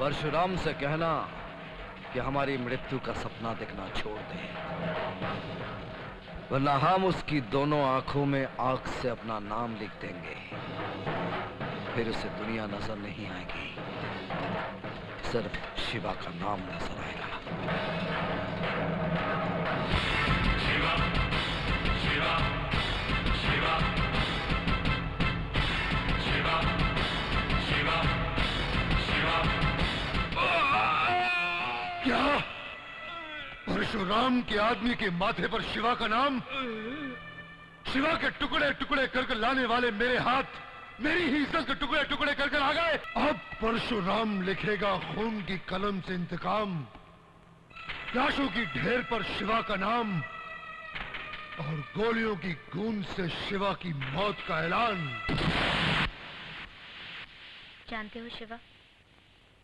परशुराम से कहना कि हमारी मृत्यु का सपना देखना छोड़ दे, वरना हम उसकी दोनों आंखों में आंख से अपना नाम लिख देंगे। फिर उसे दुनिया नजर नहीं आएगी, सिर्फ शिवा का नाम नजर आएगा। शिवा, शिवा, शिवा, शिवा, शिवा, शिवा। क्या परशुराम के आदमी के माथे पर शिवा का नाम? शिवा के टुकड़े टुकड़े कर लाने वाले मेरे हाथ मेरी ही इज्जत के टुकड़े टुकड़े कर आ गए। अब परशुराम लिखेगा खून की कलम से इंतकाम, लाशों की ढेर पर शिवा का नाम और गोलियों की गूंज से शिवा की मौत का ऐलान। जानते हो शिवा,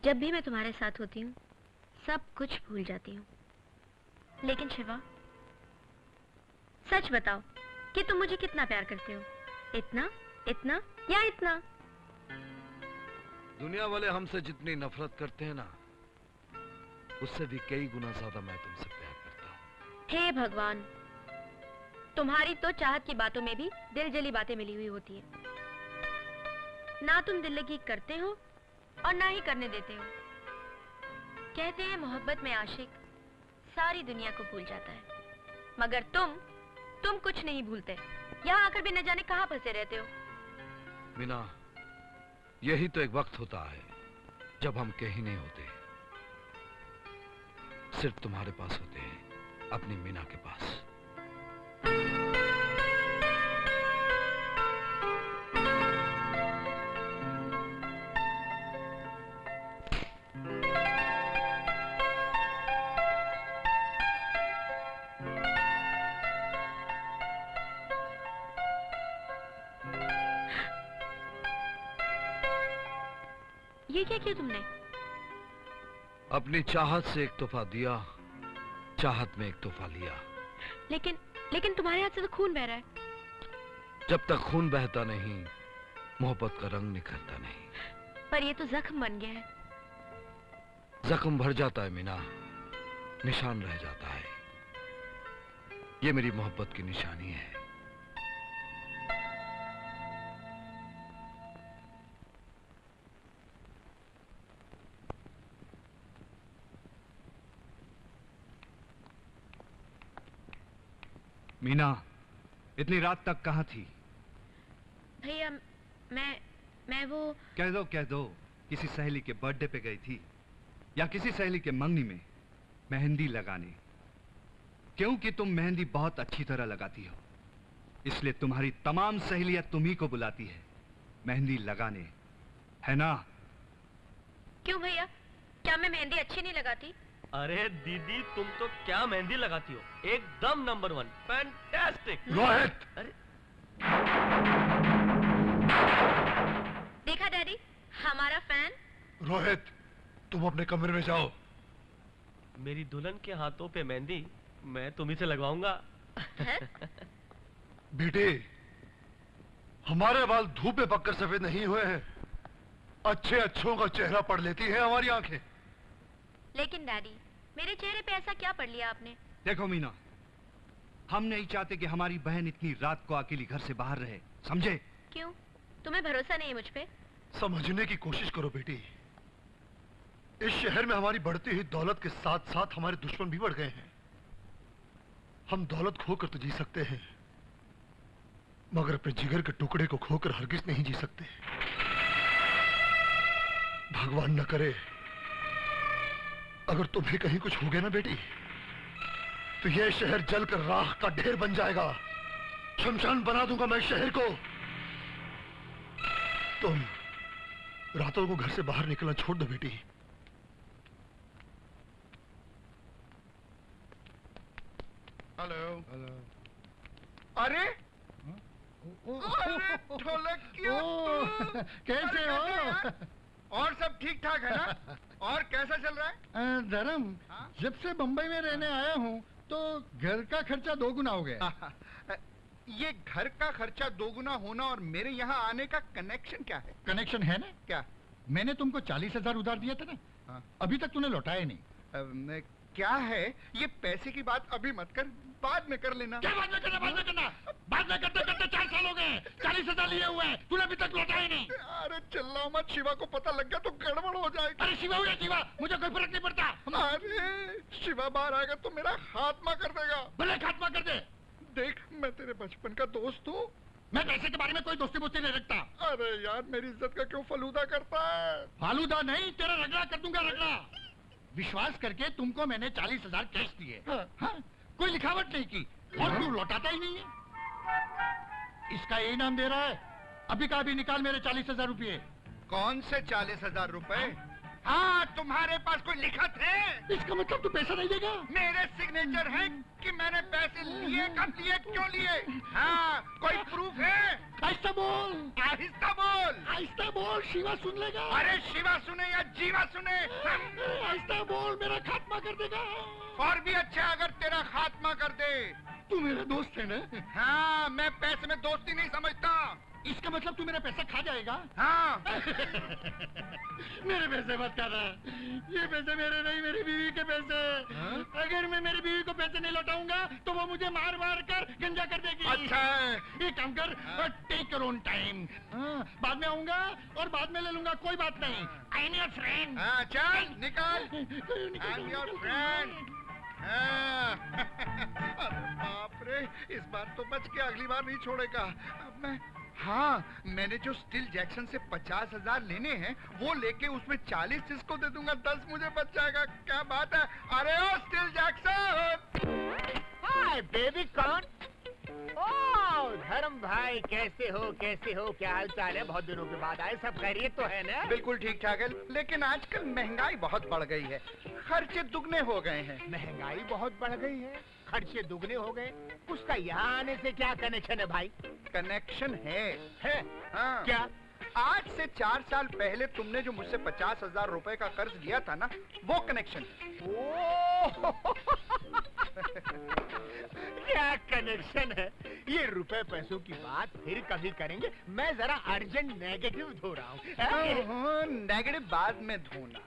जब भी मैं तुम्हारे साथ होती हूँ सब कुछ भूल जाती हूँ। लेकिन शिवा, सच बताओ कि तुम मुझे कितना प्यार करते हो? इतना, इतना या इतना? दुनिया वाले हमसे जितनी नफरत करते हैं ना, उससे भी कई गुना ज्यादा मैं तुमसे प्यार करता हूँ। हे भगवान, तुम्हारी तो चाहत की बातों में भी दिल जली बातें मिली हुई होती है। ना तुम दिल लगी करते हो और ना ही करने देते हो। कहते हैं मोहब्बत में आशिक सारी दुनिया को भूल जाता है, मगर तुम कुछ नहीं भूलते। यहाँ आकर भी न जाने कहाँ फंसे रहते हो। मीना, यही तो एक वक्त होता है जब हम कहीं नहीं होते, सिर्फ तुम्हारे पास होते हैं, अपनी मीना के पास। ये क्या किया तुमने? अपनी चाहत से एक तोहफा दिया, चाहत में एक तोहफा लिया। लेकिन तुम्हारे हाथ से तो खून बह रहा है। जब तक खून बहता नहीं, मोहब्बत का रंग निखरता नहीं। पर ये तो जख्म बन गया है। जख्म भर जाता है मीना, निशान रह जाता है। ये मेरी मोहब्बत की निशानी है। मीना, इतनी रात तक कहाँ थी? भैया, मैं वो... कह दो किसी सहेली के बर्थडे पे गई थी या किसी सहेली के मंगनी में मेहंदी लगाने। क्योंकि तुम मेहंदी बहुत अच्छी तरह लगाती हो, इसलिए तुम्हारी तमाम सहेलियां तुम्ही को बुलाती है मेहंदी लगाने, है ना? क्यों भैया, क्या मैं मेहंदी अच्छी नहीं लगाती? अरे दीदी, तुम तो क्या मेहंदी लगाती हो, एकदम नंबर 1, फैंटास्टिक। रोहित! अरे देखा डैडी, हमारा फैन। रोहित, तुम अपने कमरे में जाओ। मेरी दुल्हन के हाथों पे मेहंदी मैं तुम्ही से लगवाऊंगा। बेटे, हमारे बाल धूप में पककर सफेद नहीं हुए हैं। अच्छे अच्छों का चेहरा पढ़ लेती है हमारी आंखें। लेकिन डैडी, मेरे चेहरे पे ऐसा क्या पढ़ लिया आपने? देखो मीना, हम नहीं चाहते कि हमारी बहन इतनी रात को अकेली घर से बाहर रहे, समझे? क्यों, तुम्हें भरोसा नहीं है मुझ पे? समझने की कोशिश करो बेटी। इस शहर में हमारी बढ़ती हुई दौलत के साथ साथ हमारे दुश्मन भी बढ़ गए हैं। हम दौलत खोकर तो जी सकते हैं, मगर अपने जिगर के टुकड़े को खोकर हरगिज नहीं जी सकते। भगवान न करे अगर तुम्हें कहीं कुछ हो गया ना बेटी, तो यह शहर जलकर राख का ढेर बन जाएगा। शमशान बना दूंगा मैं शहर को। तुम रातों को घर से बाहर निकलना छोड़ दो बेटी। हेलो। अरे ढोलकिया, कैसे हो? और सब ठीक ठाक है ना? और कैसा चल रहा है? धर्म, जब से बंबई में रहने आया हूँ तो घर का खर्चा 2 गुना हो गया। ये घर का खर्चा 2 गुना होना और मेरे यहाँ आने का कनेक्शन क्या है? कनेक्शन है ना? क्या? मैंने तुमको 40,000 उधार दिया था ना, हाँ, अभी तक तूने लौटाया नहीं। क्या है ये पैसे की बात अभी मत कर, बाद में कर लेना। क्या बाद में करना, बाद में करना? बाद में करते करते 4 साल हो गए, 40,000 लिए हुए हैं, तूने अभी तक लौटाया नहीं। अरे चिल्लाओ मत, शिवा को पता लग गया तो गड़बड़ हो जाएगी। अरे शिवा हुआ शिवा, मुझे कोई फर्क नहीं पड़ता। अरे शिवा बाहर आएगा तो मेरा खात्मा कर देगा। भले खात्मा कर दे। देख मैं तेरे बचपन का दोस्त हूँ। मैं पैसे के बारे में कोई दोस्ती बोस्ती नहीं रखता। अरे यार मेरी इज्जत का क्यों फलूदा करता है? फालूदा नहीं, तेरा रगड़ा कर दूंगा, रगड़ा। विश्वास करके तुमको मैंने 40,000 कैश दिए। हाँ, कोई लिखावट नहीं की और तू लौटाता ही नहीं है। इसका यही नाम दे रहा है। अभी का अभी निकाल मेरे 40,000 रुपये। कौन से 40,000 रुपए? हाँ, तुम्हारे पास कोई लिखत है? इसका मतलब तू पैसा नहीं देगा? मेरे सिग्नेचर है कि मैंने पैसे लिए, कब लिए, क्यों लिए? हाँ, कोई प्रूफ है? आहिस्ता बोल, आहिस्ता बोल। आहिस्ता बोल, शिवा सुन लेगा। अरे शिवा सुने या जीवा सुने, आहिस्ता बोल, मेरा खात्मा कर देगा। और भी अच्छा अगर तेरा खात्मा कर दे। तू मेरा दोस्त है ना? हाँ, मैं पैसे में दोस्ती नहीं समझता। इसका मतलब तू मेरा पैसा खा जाएगा? हाँ। मेरे पैसे मत खाना, ये पैसे मेरे नहीं, मेरी बीवी के पैसे। अगर मैं मेरी बीवी को पैसे नहीं लौटाऊंगा तो वो मुझे मार मार कर गंजा कर देगी। अच्छा है। ये काम कर, टेक योर ओन टाइम। बाद में आऊंगा और बाद में ले लूंगा, कोई बात नहीं। I am your friend. हाँ, चल निकाल। I am your friend. अरे बाप रे, इस बार तो बच के अगली बार नहीं छोड़ेगा। अब मैं, हाँ, मैंने जो स्टील जैक्सन से 50,000 लेने हैं वो लेके उसमें 40 इसको दे दूंगा, 10 मुझे बच जाएगा। क्या बात है? अरे ओ steel Jackson. Hi baby corn. Oh Dharam भाई, कैसे हो, कैसे हो, क्या हाल चाल है? बहुत दिनों के बाद आए, सब खैरियत तो है ना? बिल्कुल ठीक ठाक है, लेकिन आजकल महंगाई बहुत बढ़ गई है, खर्चे दुगने हो गए हैं। महंगाई बहुत बढ़ गई है, खर्चे दुगने हो गए, उसका यहाँ आने से क्या कनेक्शन है भाई? कनेक्शन है। हाँ। क्या? आज से 4 साल पहले तुमने जो मुझसे 50,000 रुपए का कर्ज लिया था ना, वो कनेक्शन। क्या कनेक्शन है? ये रुपए पैसों की बात फिर कभी करेंगे, मैं जरा अर्जेंट नेगेटिव धो रहा हूँ। नेगेटिव बाद में धोना,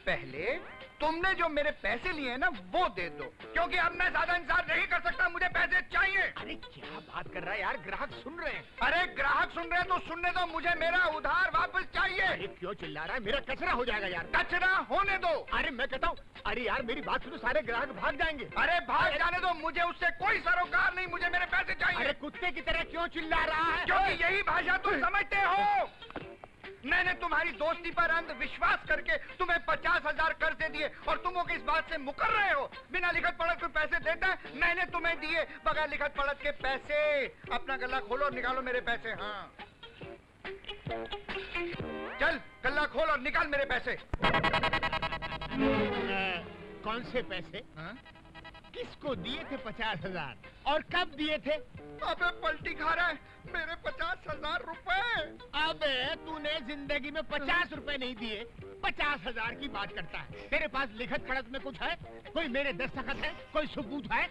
पहले तुमने जो मेरे पैसे लिए हैं ना वो दे दो, क्योंकि अब मैं ज्यादा इंतजार नहीं कर सकता, मुझे पैसे चाहिए। अरे क्या बात कर रहा है यार, ग्राहक सुन रहे हैं। अरे ग्राहक सुन रहे हैं तो सुनने दो, मुझे मेरा उधार वापस चाहिए। अरे क्यों चिल्ला रहा है, मेरा कचरा हो जाएगा यार। कचरा होने दो। अरे मैं कहता हूँ, अरे यार मेरी बात सुनो, सारे ग्राहक भाग जाएंगे। अरे भाग जाने दो, मुझे उससे कोई सरोकार नहीं, मुझे मेरे पैसे चाहिए। अरे कुत्ते की तरह क्यों चिल्ला रहा है? क्योंकि यही भाषा तुम समझते हो। मैंने तुम्हारी दोस्ती पर अंधविश्वास करके तुम्हें 50,000 कर्ज दे दिए और तुम लोग इस बात से मुकर रहे हो। बिना लिखत पढ़त कोई पैसे देता है? मैंने तुम्हें दिए बगैर लिखत पढ़त के पैसे। अपना गला खोलो और निकालो मेरे पैसे। हाँ चल गला खोल और निकाल मेरे पैसे। कौन से पैसे? हाँ? किसको दिए थे 50,000 और कब दिए थे? अबे पलटी खा रहा है, मेरे 50,000 रुपए। अबे तूने जिंदगी में 50 रुपए नहीं दिए, 50,000 की बात करता है। तेरे पास लिखत पढ़त में कुछ है? कोई मेरे दस्तखत है? कोई सबूत है?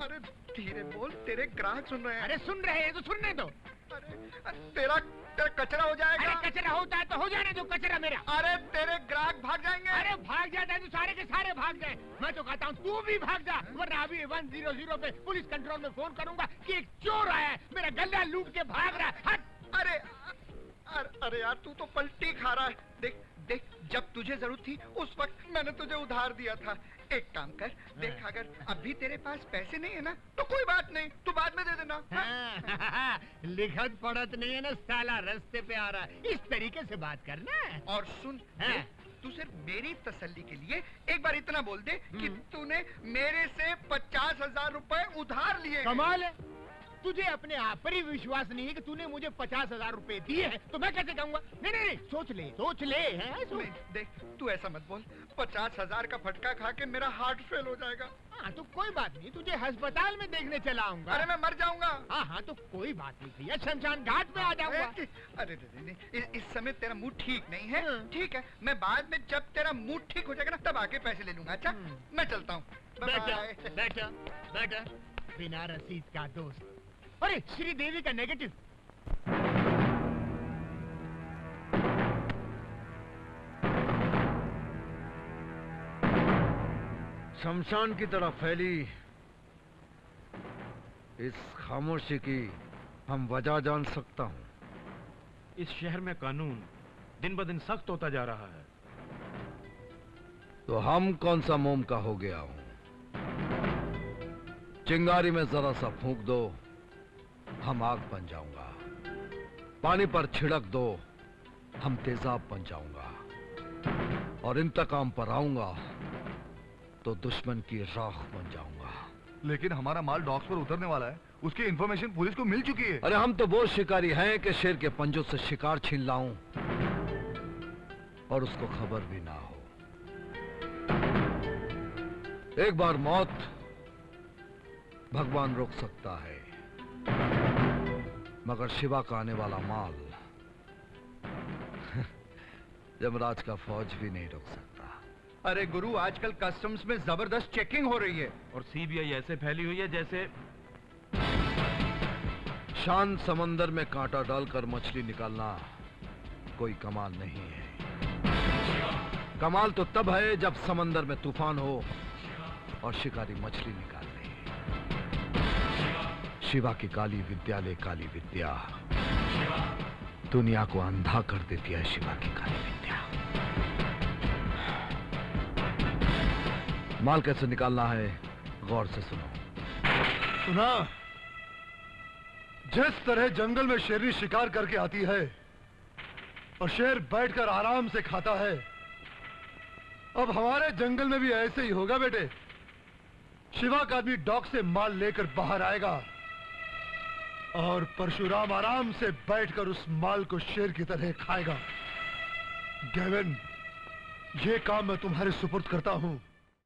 अरे धीरे बोल, तेरे ग्राहक सुन रहे हैं। अरे सुन रहे हैं तो सुनने दो। अरे तेरा कचरा हो जाएगा। अरे कचरा होता है तो हो जाने दो, कचरा मेरा। अरे तेरे ग्राहक भाग जाएंगे। अरे भाग जाता है तो सारे के सारे भाग जाए। मैं तो कहता हूँ तू भी भाग जा, वरना अभी 100 पे पुलिस कंट्रोल में फोन करूंगा कि एक चोर आया है, मेरा गल्ला लूट के भाग रहा है। हट। अरे यार तू तो पलटी खा रहा है। देख देख, जब तुझे जरूरत थी उस वक्त मैंने तुझे उधार दिया था। एक काम कर, देख अगर अभी तेरे पास पैसे नहीं है ना तो कोई बात नहीं, तू बाद में दे देना। लिखत पढ़त नहीं है ना साला, रास्ते पे आ रहा है, इस तरीके से बात करना। और सुन, तू सिर्फ मेरी तसल्ली के लिए एक बार इतना बोल दे कि तूने मेरे से 50,000 रुपए उधार लिए। कमाल है, तुझे अपने आप पर ही विश्वास नहीं है कि तूने मुझे 50,000 रुपए दिए हैं, तो मैं कैसे कहूँगा? नहीं नहीं, सोच ले हैं। देख तू ऐसा मत बोल, 50,000 का फटका खा के मेरा हार्ट फेल हो जाएगा। हाँ तो कोई बात नहीं, तुझे अस्पताल में देखने चला आऊंगा। अरे मैं मर जाऊंगा। हाँ तो कोई बात नहीं भैया, शमशान घाट में आ जाऊंगा। अरे नहीं, इस समय तेरा मूड ठीक नहीं है। ठीक है, मैं बाद में जब तेरा मूड ठीक हो जाएगा ना तब आके पैसे ले लूंगा। अच्छा मैं चलता हूँ। बेटा बिना रसीद का दोस्त। अरे श्रीदेवी का नेगेटिव। शमशान की तरह फैली इस खामोशी की हम वजह जान सकता हूं। इस शहर में कानून दिन ब दिन सख्त होता जा रहा है। तो हम कौन सा मोम का हो गया हूं? चिंगारी में जरा सा फूंक दो, हम आग बन जाऊंगा। पानी पर छिड़क दो, हम तेजाब बन जाऊंगा। और इंतकाम पर आऊंगा तो दुश्मन की राख बन जाऊंगा। लेकिन हमारा माल डॉक्स पर उतरने वाला है, उसकी इंफॉर्मेशन पुलिस को मिल चुकी है। अरे हम तो वो शिकारी हैं कि शेर के पंजों से शिकार छीन लाऊं और उसको खबर भी ना हो। एक बार मौत भगवान रोक सकता है, मगर शिवा का आने वाला माल यमराज का फौज भी नहीं रोक सकता। अरे गुरु, आजकल कस्टम्स में जबरदस्त चेकिंग हो रही है और सीबीआई ऐसे फैली हुई है जैसे शांत समंदर में कांटा डालकर मछली निकालना कोई कमाल नहीं है। कमाल तो तब है जब समंदर में तूफान हो और शिकारी मछली निकाल ले। शिवा की काली विद्या ले काली विद्या, दुनिया को अंधा कर देती है शिवा की काली विद्या। माल कैसे निकालना है गौर से सुनो। सुना? जिस तरह जंगल में शेरनी शिकार करके आती है और शेर बैठकर आराम से खाता है, अब हमारे जंगल में भी ऐसे ही होगा बेटे। शिवा का आदमी डॉक से माल लेकर बाहर आएगा और परशुराम आराम से बैठकर उस माल को शेर की तरह खाएगा। गेविन, ये काम मैं तुम्हारे सुपुर्द करता हूं।